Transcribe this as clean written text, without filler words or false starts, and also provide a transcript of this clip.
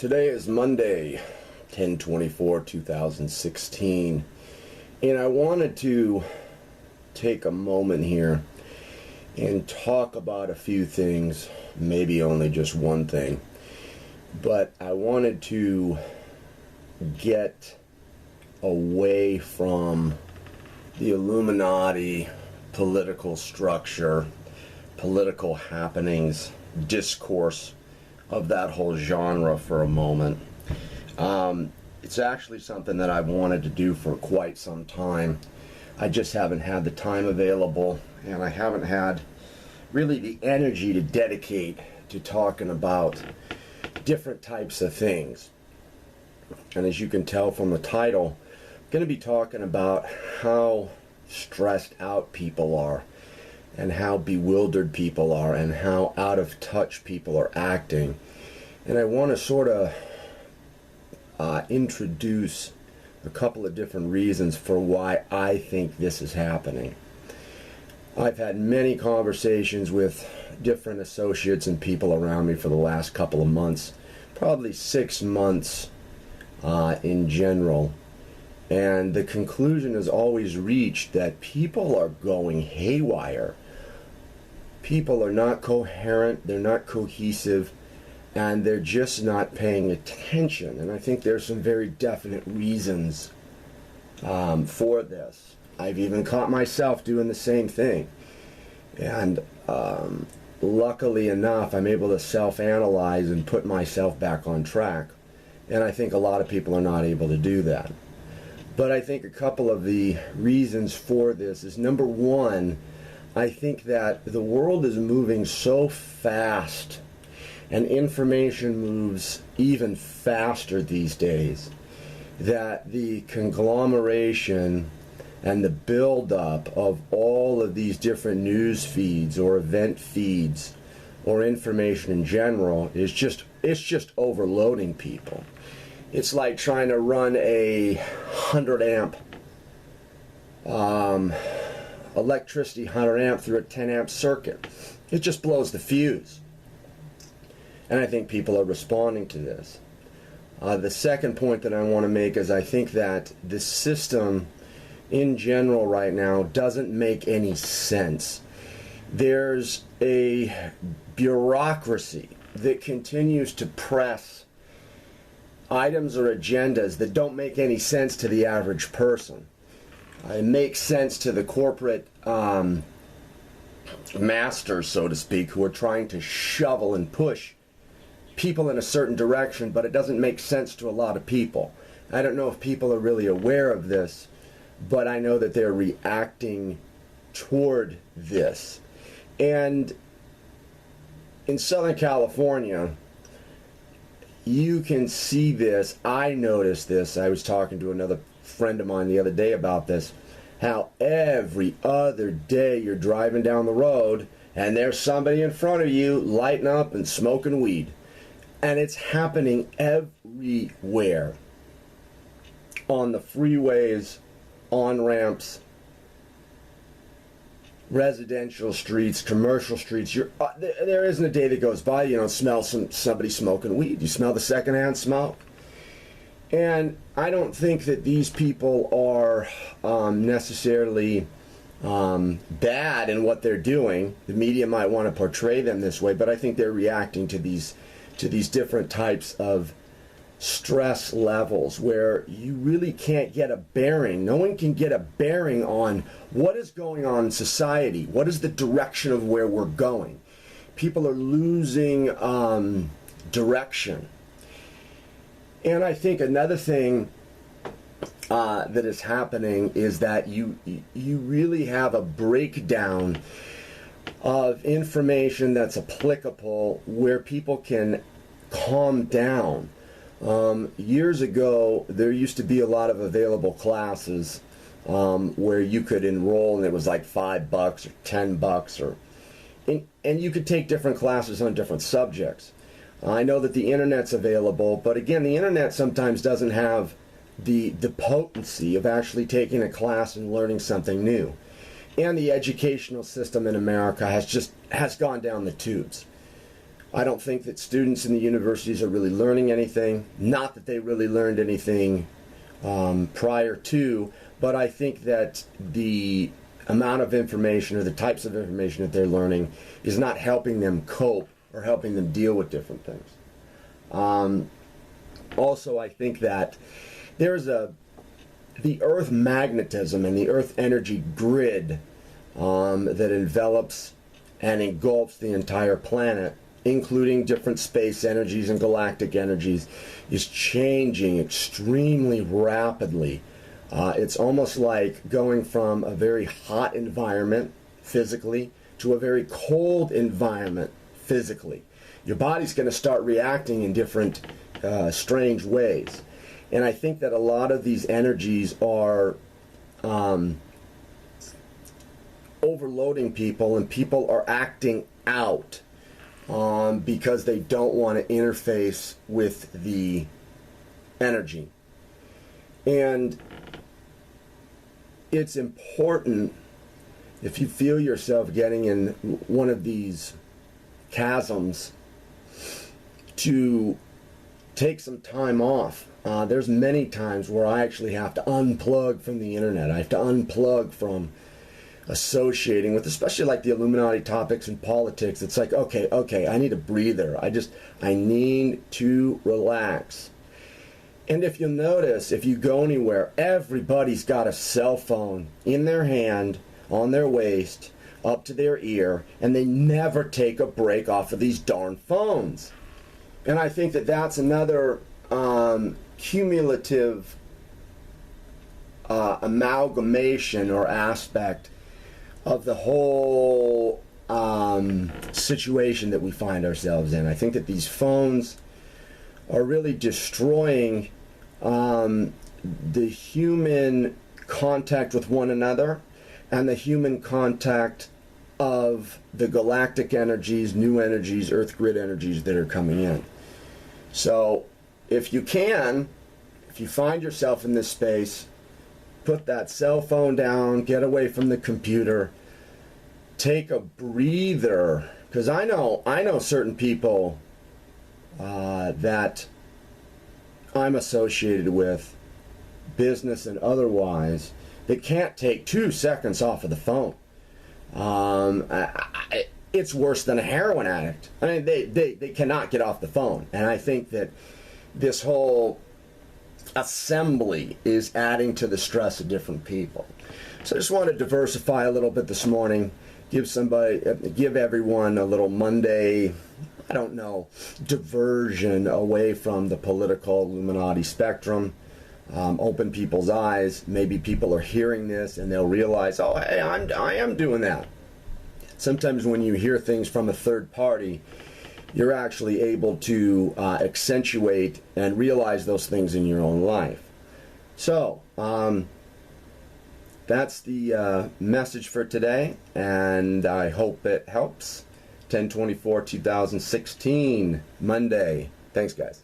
Today is Monday, 10/24/2016, and I wanted to take a moment here and talk about a few things, maybe only just one thing, but I wanted to get away from the Illuminati political structure, political happenings, discourse of that whole genre for a moment. It's actually something that I've wanted to do for quite some time. I just haven't had the time available, and I haven't had really the energy to dedicate to talking about different types of things. And as you can tell from the title, I'm going to be talking about how stressed out people are, and how bewildered people are, and how out of touch people are acting. And I want to sort of introduce a couple of different reasons for why I think this is happening. I've had many conversations with different associates and people around me for the last couple of months, probably 6 months in general. And the conclusion is always reached that people are going haywire. People are not coherent, they're not cohesive, and they're just not paying attention. And I think there's some very definite reasons for this. I've even caught myself doing the same thing. And luckily enough, I'm able to self-analyze and put myself back on track. And I think a lot of people are not able to do that. But I think a couple of the reasons for this is, number one, I think that the world is moving so fast, and information moves even faster these days, that the conglomeration and the buildup of all of these different news feeds or event feeds or information in general is just overloading people. It's like trying to run a 100 amp electricity 100 amp through a 10 amp circuit. It just blows the fuse. And I think people are responding to this. The second point that I want to make is I think that the system in general right now doesn't make any sense. There's a bureaucracy that continues to press items or agendas that don't make any sense to the average person. It makes sense to the corporate masters, so to speak, who are trying to shovel and push people in a certain direction, but it doesn't make sense to a lot of people. I don't know if people are really aware of this, but I know that they're reacting toward this. And in Southern California, you can see this. I noticed this. I was talking to another friend of mine the other day about this, how every other day you're driving down the road and there's somebody in front of you lighting up and smoking weed. And it's happening everywhere. On the freeways, on ramps, residential streets, commercial streets. There isn't a day that goes by you don't smell somebody smoking weed. You smell the secondhand smoke. And I don't think that these people are necessarily bad in what they're doing. The media might want to portray them this way, but I think they're reacting to these different types of stress levels where you really can't get a bearing. No one can get a bearing on what is going on in society. What is the direction of where we're going? People are losing direction. And I think another thing that is happening is that you really have a breakdown of information that's applicable where people can calm down. Years ago, there used to be a lot of available classes where you could enroll, and it was like $5 or $10, and you could take different classes on different subjects. I know that the internet's available, but again, the internet sometimes doesn't have the potency of actually taking a class and learning something new. And the educational system in America has gone down the tubes. I don't think that students in the universities are really learning anything. Not that they really learned anything prior to, but I think that the amount of information or the types of information that they're learning is not helping them cope or helping them deal with different things. Also, I think that there's the Earth magnetism and the Earth energy grid that envelops and engulfs the entire planet, including different space energies and galactic energies, is changing extremely rapidly. It's almost like going from a very hot environment physically to a very cold environment physically. Your body's going to start reacting in different strange ways. And I think that a lot of these energies are overloading people, and people are acting out because they don't want to interface with the energy. And it's important, if you feel yourself getting in one of these chasms, to take some time off. There's many times where I actually have to unplug from the internet. I have to unplug from associating with, especially like the Illuminati topics and politics. It's like, okay, I need a breather. I need to relax. And if you'll notice, if you go anywhere, everybody's got a cell phone in their hand, on their waist, up to their ear, and they never take a break off of these darn phones. And I think that that's another cumulative amalgamation or aspect of the whole situation that we find ourselves in. I think that these phones are really destroying the human contact with one another and the human contact of the galactic energies, new energies, earth grid energies that are coming in. So if you find yourself in this space, put that cell phone down, get away from the computer, take a breather, because I know certain people that I'm associated with, business and otherwise, that can't take 2 seconds off of the phone. It's worse than a heroin addict. I mean, they cannot get off the phone. And I think that this whole assembly is adding to the stress of different people. So I just want to diversify a little bit this morning, give everyone a little Monday, I don't know, diversion away from the political Illuminati spectrum. Open people's eyes. Maybe people are hearing this and they'll realize, oh, hey, I am doing that. Sometimes when you hear things from a third party, you're actually able to accentuate and realize those things in your own life. So, that's the message for today, and I hope it helps. 10/24/2016, Monday. Thanks, guys.